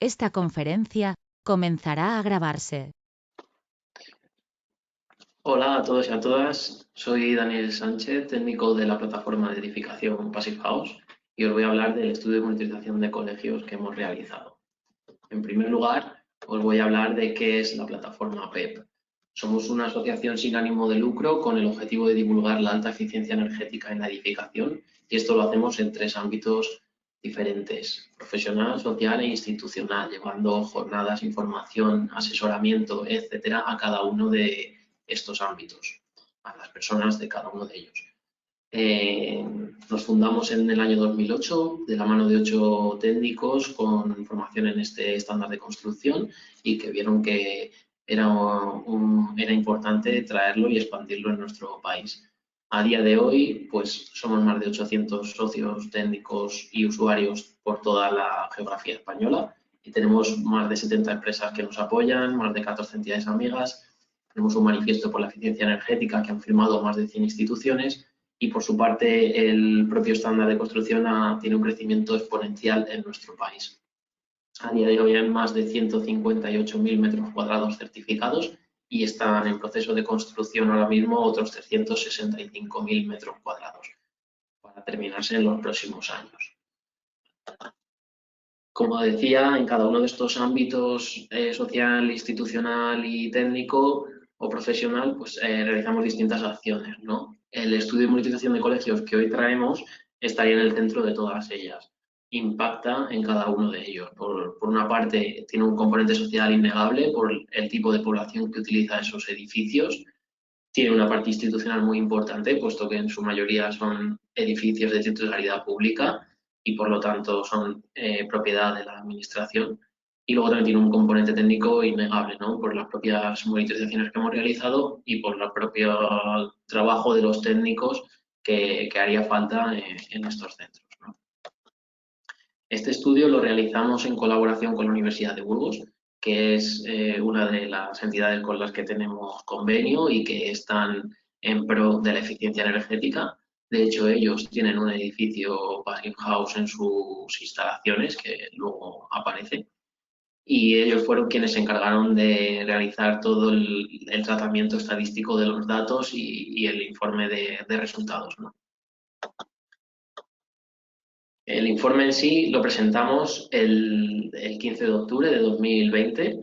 Esta conferencia comenzará a grabarse. Hola a todos y a todas, soy Daniel Sánchez, técnico de la plataforma de edificación Passive House, y os voy a hablar del estudio de monitorización de colegios que hemos realizado. En primer lugar, os voy a hablar de qué es la plataforma PEP. Somos una asociación sin ánimo de lucro con el objetivo de divulgar la alta eficiencia energética en la edificación, y esto lo hacemos en 3 ámbitos diferentes: profesional, social e institucional, llevando jornadas, información, asesoramiento, etcétera, a cada uno de estos ámbitos, a las personas de cada uno de ellos. Nos fundamos en el año 2008 de la mano de 8 técnicos con formación en este estándar de construcción y que vieron que era importante traerlo y expandirlo en nuestro país. A día de hoy, pues somos más de 800 socios técnicos y usuarios por toda la geografía española y tenemos más de 70 empresas que nos apoyan, más de 14 entidades amigas. Tenemos un manifiesto por la eficiencia energética que han firmado más de 100 instituciones y, por su parte, el propio estándar de construcción tiene un crecimiento exponencial en nuestro país. A día de hoy hay más de 158.000 metros cuadrados certificados y están en proceso de construcción ahora mismo otros 365.000 metros cuadrados para terminarse en los próximos años. Como decía, en cada uno de estos ámbitos social, institucional y técnico o profesional, pues realizamos distintas acciones, ¿no? El estudio de monitorización de colegios que hoy traemos estaría en el centro de todas ellas. Impacta en cada uno de ellos. Por una parte, tiene un componente social innegable por el tipo de población que utiliza esos edificios. Tiene una parte institucional muy importante, puesto que en su mayoría son edificios de titularidad pública y por lo tanto son propiedad de la administración. Y luego también tiene un componente técnico innegable, ¿no? Por las propias monitorizaciones que hemos realizado y por el propio trabajo de los técnicos que haría falta en estos centros, ¿no? Este estudio lo realizamos en colaboración con la Universidad de Burgos, que es una de las entidades con las que tenemos convenio y que están en pro de la eficiencia energética. De hecho, ellos tienen un edificio Passive House en sus instalaciones, que luego aparece, y ellos fueron quienes se encargaron de realizar todo el tratamiento estadístico de los datos y el informe de resultados, ¿no? El informe en sí lo presentamos el 15 de octubre de 2020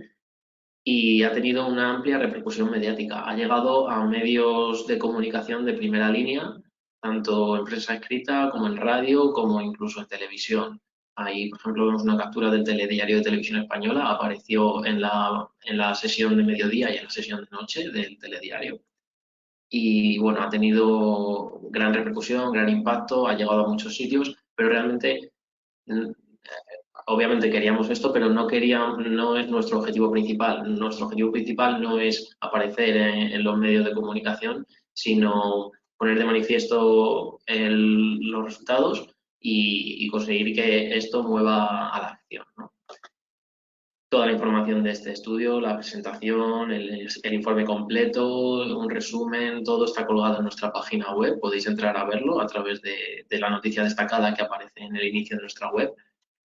y ha tenido una amplia repercusión mediática. Ha llegado a medios de comunicación de primera línea, tanto en prensa escrita como en radio, como incluso en televisión. Ahí, por ejemplo, vemos una captura del telediario de Televisión Española, apareció en la sesión de mediodía y en la sesión de noche del telediario. Y bueno, ha tenido gran repercusión, gran impacto, ha llegado a muchos sitios, pero realmente, obviamente queríamos esto, pero no es nuestro objetivo principal. Nuestro objetivo principal no es aparecer en los medios de comunicación, sino poner de manifiesto los resultados y conseguir que esto mueva a la acción, ¿no? Toda la información de este estudio, la presentación, el informe completo, un resumen, todo está colgado en nuestra página web. Podéis entrar a verlo a través de la noticia destacada que aparece en el inicio de nuestra web.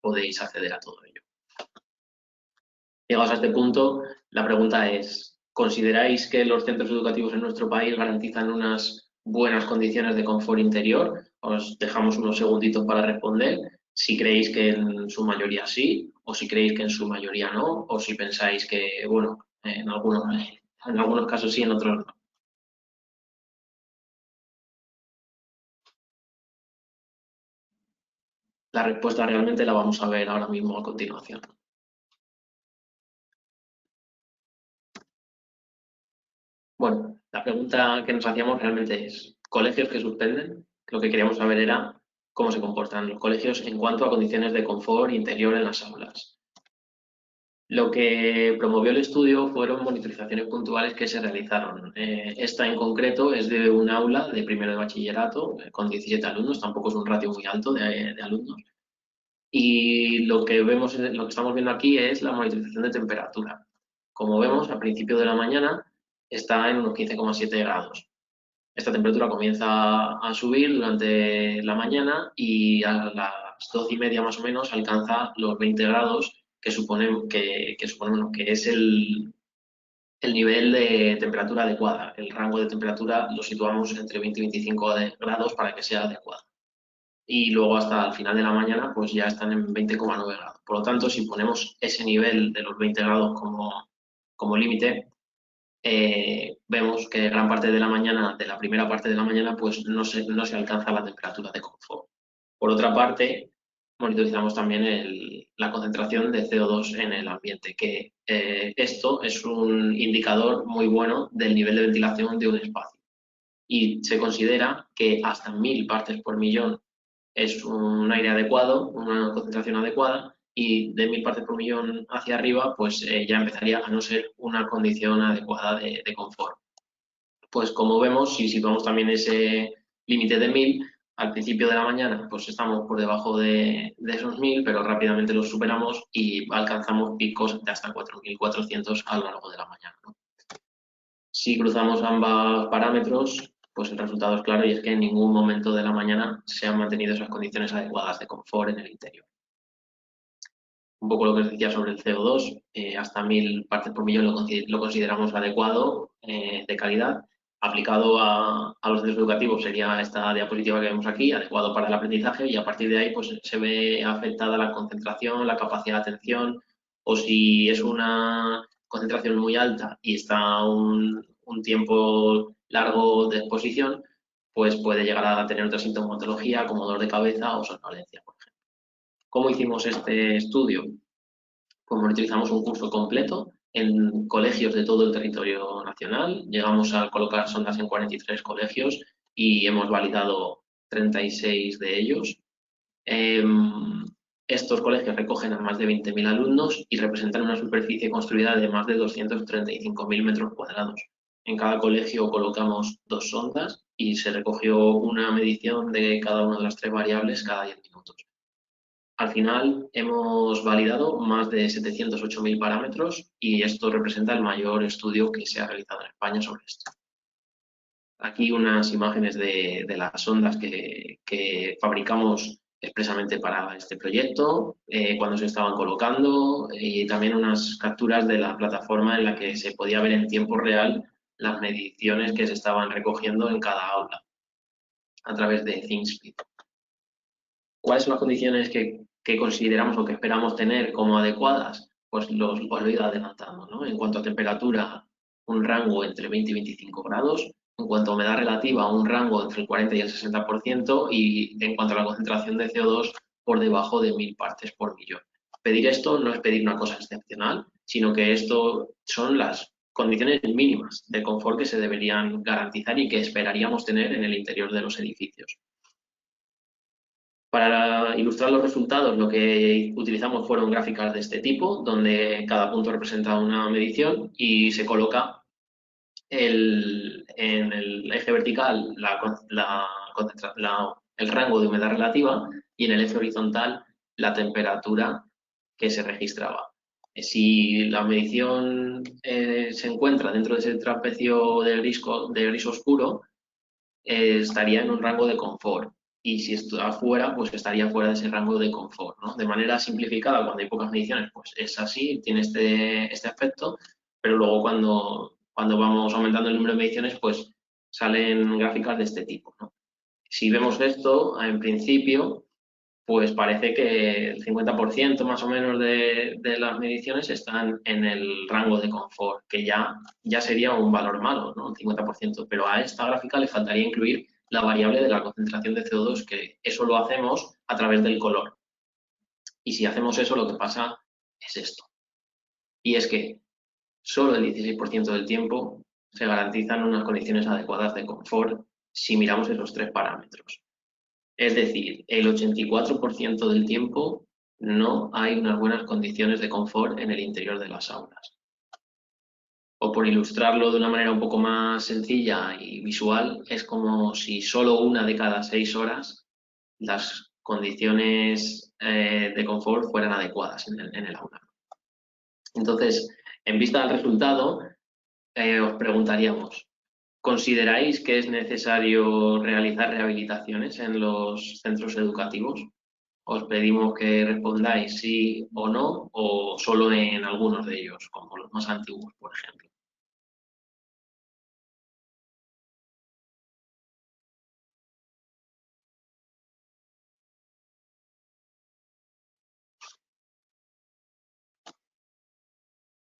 Podéis acceder a todo ello. Llegados a este punto, la pregunta es: ¿consideráis que los centros educativos en nuestro país garantizan unas buenas condiciones de confort interior? Os dejamos unos segunditos para responder. Si creéis que en su mayoría sí, o si creéis que en su mayoría no, o si pensáis que, bueno, en algunos casos sí, en otros no. La respuesta realmente la vamos a ver ahora mismo a continuación. Bueno, la pregunta que nos hacíamos realmente es: ¿colegios que suspenden? Lo que queríamos saber era cómo se comportan los colegios en cuanto a condiciones de confort interior en las aulas. Lo que promovió el estudio fueron monitorizaciones puntuales que se realizaron. Esta en concreto es de un aula de primero de bachillerato con 17 alumnos, tampoco es un ratio muy alto de alumnos. Y lo que estamos viendo aquí es la monitorización de temperatura. Como vemos, al principio de la mañana está en unos 15,7 grados. Esta temperatura comienza a subir durante la mañana y a las 12:30 más o menos alcanza los 20 grados que es el nivel de temperatura adecuada. El rango de temperatura lo situamos entre 20 y 25 grados para que sea adecuado. Y luego hasta el final de la mañana pues ya están en 20,9 grados. Por lo tanto, si ponemos ese nivel de los 20 grados como límite, vemos que gran parte de la mañana, de la primera parte de la mañana, pues no se alcanza la temperatura de confort. Por otra parte, monitorizamos también la concentración de CO2 en el ambiente, que esto es un indicador muy bueno del nivel de ventilación de un espacio. Y se considera que hasta 1000 partes por millón es un aire adecuado, una concentración adecuada, y de 1000 partes por millón hacia arriba, pues ya empezaría a no ser una condición adecuada de confort. Pues como vemos, si situamos también ese límite de 1000, al principio de la mañana pues estamos por debajo de esos 1000, pero rápidamente los superamos y alcanzamos picos de hasta 4400 a lo largo de la mañana, ¿no? Si cruzamos ambos parámetros, pues el resultado es claro y es que en ningún momento de la mañana se han mantenido esas condiciones adecuadas de confort en el interior. Un poco lo que os decía sobre el CO2, hasta 1000 partes por millón lo consideramos adecuado, de calidad. Aplicado a los centros educativos sería esta diapositiva que vemos aquí, adecuado para el aprendizaje, y a partir de ahí pues se ve afectada la concentración, la capacidad de atención, o si es una concentración muy alta y está un tiempo largo de exposición, pues puede llegar a tener otra sintomatología como dolor de cabeza o somnolencia, por ejemplo. ¿Cómo hicimos este estudio? Pues monitorizamos un curso completo en colegios de todo el territorio nacional. Llegamos a colocar sondas en 43 colegios y hemos validado 36 de ellos. Estos colegios recogen a más de 20.000 alumnos y representan una superficie construida de más de 235.000 metros cuadrados. En cada colegio colocamos 2 sondas y se recogió una medición de cada una de las 3 variables cada 10 minutos. Al final hemos validado más de 708.000 parámetros y esto representa el mayor estudio que se ha realizado en España sobre esto. Aquí unas imágenes de las sondas que fabricamos expresamente para este proyecto, cuando se estaban colocando, y también unas capturas de la plataforma en la que se podía ver en tiempo real las mediciones que se estaban recogiendo en cada aula a través de ThinkSpeed. ¿Cuáles son las condiciones que consideramos o que esperamos tener como adecuadas? Pues os lo he ido adelantando, ¿no? En cuanto a temperatura, un rango entre 20 y 25 grados. En cuanto a humedad relativa, un rango entre el 40 y el 60%. Y en cuanto a la concentración de CO2, por debajo de 1000 partes por millón. Pedir esto no es pedir una cosa excepcional, sino que esto son las condiciones mínimas de confort que se deberían garantizar y que esperaríamos tener en el interior de los edificios. Para ilustrar los resultados, lo que utilizamos fueron gráficas de este tipo, donde cada punto representa una medición y se coloca en el eje vertical el rango de humedad relativa y en el eje horizontal la temperatura que se registraba. Si la medición se encuentra dentro de ese trapecio de gris oscuro, estaría en un rango de confort. Y si está fuera, pues estaría fuera de ese rango de confort, ¿no? De manera simplificada, cuando hay pocas mediciones, pues es así, tiene este aspecto, pero luego cuando vamos aumentando el número de mediciones, pues salen gráficas de este tipo, ¿no? Si vemos esto, en principio, pues parece que el 50% más o menos de las mediciones están en el rango de confort, que ya sería un valor malo, ¿no? El 50%, pero a esta gráfica le faltaría incluir la variable de la concentración de CO2, que eso lo hacemos a través del color. Y si hacemos eso, lo que pasa es esto. Y es que solo el 16% del tiempo se garantizan unas condiciones adecuadas de confort si miramos esos 3 parámetros. Es decir, el 84% del tiempo no hay unas buenas condiciones de confort en el interior de las aulas. O por ilustrarlo de una manera un poco más sencilla y visual, es como si solo una de cada 6 horas las condiciones de confort fueran adecuadas en el aula. Entonces, en vista del resultado, os preguntaríamos, ¿consideráis que es necesario realizar rehabilitaciones en los centros educativos? os pedimos que respondáis sí o no, o solo en algunos de ellos, como los más antiguos, por ejemplo.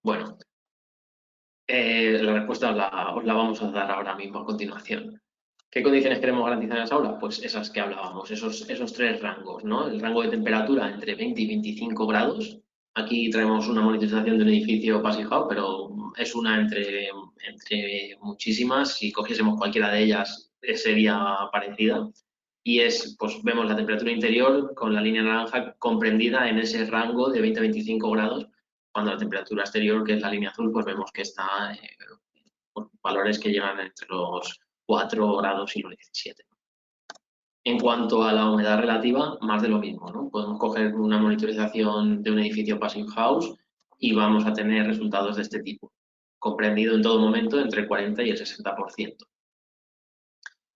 Bueno, la respuesta os la vamos a dar ahora mismo a continuación. ¿Qué condiciones queremos garantizar en las aulas? Pues esas que hablábamos, esos tres rangos, ¿no? El rango de temperatura entre 20 y 25 grados. Aquí traemos una monitorización de un edificio Passive House, pero es una entre muchísimas. Si cogiésemos cualquiera de ellas, sería parecida. Y pues vemos la temperatura interior con la línea naranja comprendida en ese rango de 20 a 25 grados, cuando la temperatura exterior, que es la línea azul, pues vemos que está por valores que llegan entre los 4 grados y los 17. En cuanto a la humedad relativa, más de lo mismo, ¿no? Podemos coger una monitorización de un edificio Passive House y vamos a tener resultados de este tipo, comprendido en todo momento entre el 40 y el 60%.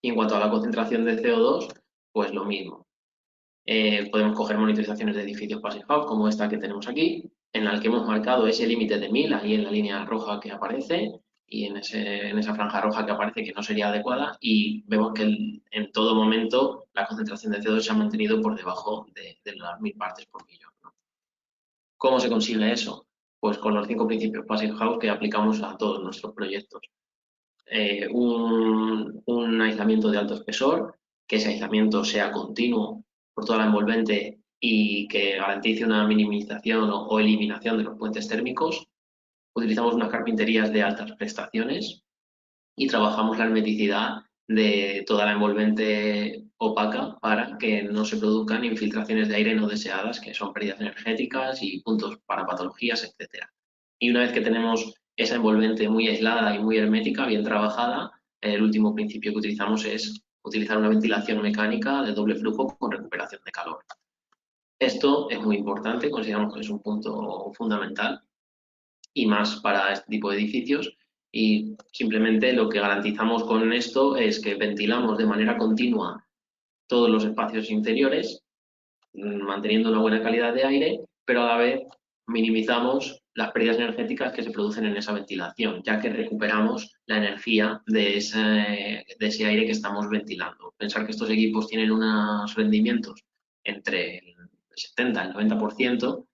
Y en cuanto a la concentración de CO2, pues lo mismo. Podemos coger monitorizaciones de edificios Passive House, como esta que tenemos aquí, en la que hemos marcado ese límite de 1000, ahí en la línea roja que aparece, y en esa franja roja que aparece que no sería adecuada, y vemos que en todo momento la concentración de CO2 se ha mantenido por debajo de las 1000 partes por millón, ¿no? ¿Cómo se consigue eso? Pues con los 5 principios Passive House que aplicamos a todos nuestros proyectos. Un aislamiento de alto espesor, que ese aislamiento sea continuo por toda la envolvente y que garantice una minimización o eliminación de los puentes térmicos. Utilizamos unas carpinterías de altas prestaciones y trabajamos la hermeticidad de toda la envolvente opaca para que no se produzcan infiltraciones de aire no deseadas, que son pérdidas energéticas y puntos para patologías, etcétera. Y una vez que tenemos esa envolvente muy aislada y muy hermética, bien trabajada, el último principio que utilizamos es utilizar una ventilación mecánica de doble flujo con recuperación de calor. Esto es muy importante, consideramos que es un punto fundamental y más para este tipo de edificios, y simplemente lo que garantizamos con esto es que ventilamos de manera continua todos los espacios interiores, manteniendo una buena calidad de aire, pero a la vez minimizamos las pérdidas energéticas que se producen en esa ventilación, ya que recuperamos la energía de ese aire que estamos ventilando. Pensar que estos equipos tienen unos rendimientos entre el 70 y el 90%,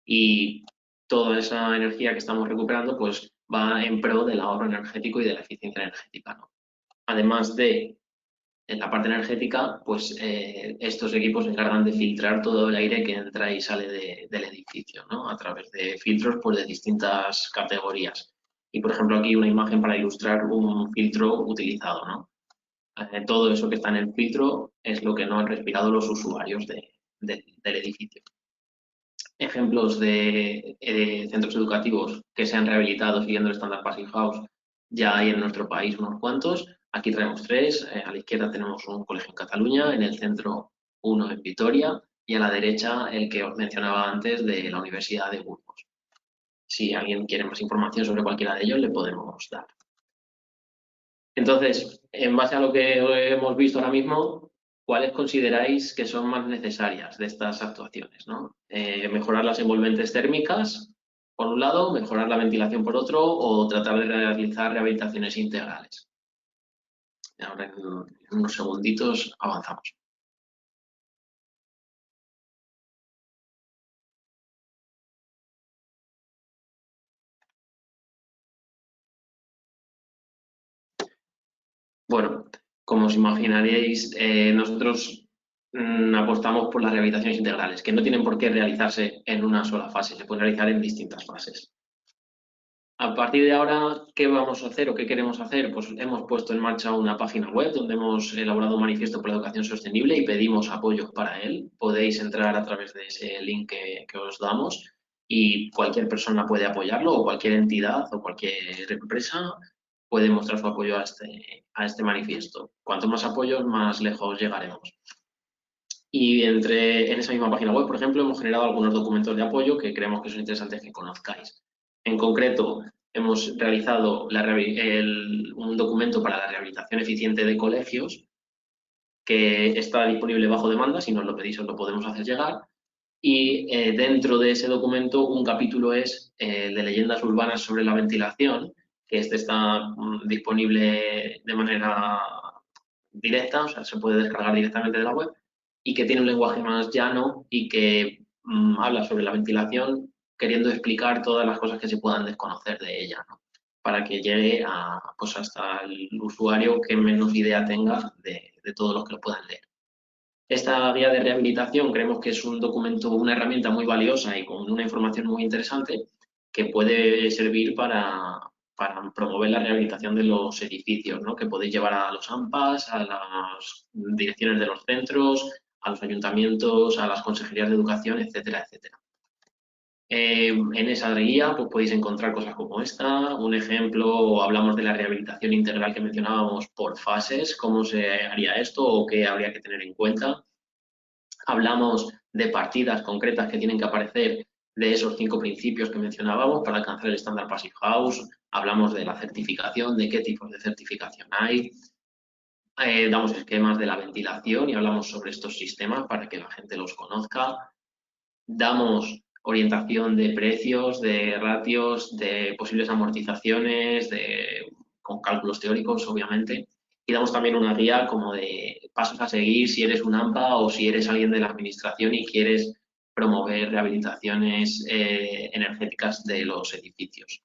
y toda esa energía que estamos recuperando pues va en pro del ahorro energético y de la eficiencia energética, ¿no? Además de en la parte energética, pues estos equipos se encargan de filtrar todo el aire que entra y sale del edificio, ¿no? A través de filtros pues, de distintas categorías. Y, por ejemplo, aquí una imagen para ilustrar un filtro utilizado, ¿no? Todo eso que está en el filtro es lo que no han respirado los usuarios del edificio. Ejemplos de centros educativos que se han rehabilitado siguiendo el estándar Passive House, ya hay en nuestro país unos cuantos. Aquí traemos 3. A la izquierda tenemos un colegio en Cataluña, en el centro uno en Vitoria y a la derecha el que os mencionaba antes de la Universidad de Burgos. Si alguien quiere más información sobre cualquiera de ellos, le podemos dar. Entonces, en base a lo que hemos visto ahora mismo, ¿cuáles consideráis que son más necesarias de estas actuaciones, ¿no? Mejorar las envolventes térmicas, por un lado, mejorar la ventilación por otro, o tratar de realizar rehabilitaciones integrales. Ahora en unos segunditos avanzamos. Bueno, como os imaginaréis, nosotros apostamos por las rehabilitaciones integrales, que no tienen por qué realizarse en una sola fase, se pueden realizar en distintas fases. A partir de ahora, ¿qué vamos a hacer o qué queremos hacer? Pues hemos puesto en marcha una página web donde hemos elaborado un manifiesto por la educación sostenible y pedimos apoyo para él. Podéis entrar a través de ese link que os damos y cualquier persona puede apoyarlo, o cualquier entidad o cualquier empresa puede mostrar su apoyo a este manifiesto. Cuanto más apoyos, más lejos llegaremos. Y en esa misma página web, por ejemplo, hemos generado algunos documentos de apoyo que creemos que son interesantes que conozcáis. En concreto, hemos realizado un documento para la rehabilitación eficiente de colegios, que está disponible bajo demanda. Si nos lo pedís, os lo podemos hacer llegar. Y dentro de ese documento, un capítulo es el de leyendas urbanas sobre la ventilación, que este está disponible de manera directa, o sea, se puede descargar directamente de la web, y que tiene un lenguaje más llano y que habla sobre la ventilación, queriendo explicar todas las cosas que se puedan desconocer de ella, ¿no? Para que llegue a, pues hasta el usuario que menos idea tenga de todos los que lo puedan leer. Esta guía de rehabilitación creemos que es un documento, una herramienta muy valiosa y con una información muy interesante que puede servir para promover la rehabilitación de los edificios, ¿no? Que podéis llevar a los AMPAs, a las direcciones de los centros, a los ayuntamientos, a las consejerías de educación, etcétera, etcétera. En esa guía pues, podéis encontrar cosas como esta. Un ejemplo, hablamos de la rehabilitación integral que mencionábamos por fases, cómo se haría esto o qué habría que tener en cuenta. Hablamos de partidas concretas que tienen que aparecer de esos 5 principios que mencionábamos para alcanzar el estándar Passive House. Hablamos de la certificación, de qué tipos de certificación hay. Damos esquemas de la ventilación y hablamos sobre estos sistemas para que la gente los conozca. Damos orientación de precios, de ratios, de posibles amortizaciones, con cálculos teóricos, obviamente. Y damos también una guía como de pasos a seguir si eres un AMPA o si eres alguien de la administración y quieres promover rehabilitaciones energéticas de los edificios.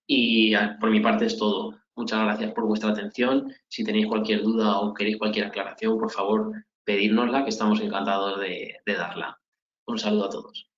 Y por mi parte es todo. Muchas gracias por vuestra atención. Si tenéis cualquier duda o queréis cualquier aclaración, por favor, pedírnosla, que estamos encantados de darla. Un saludo a todos.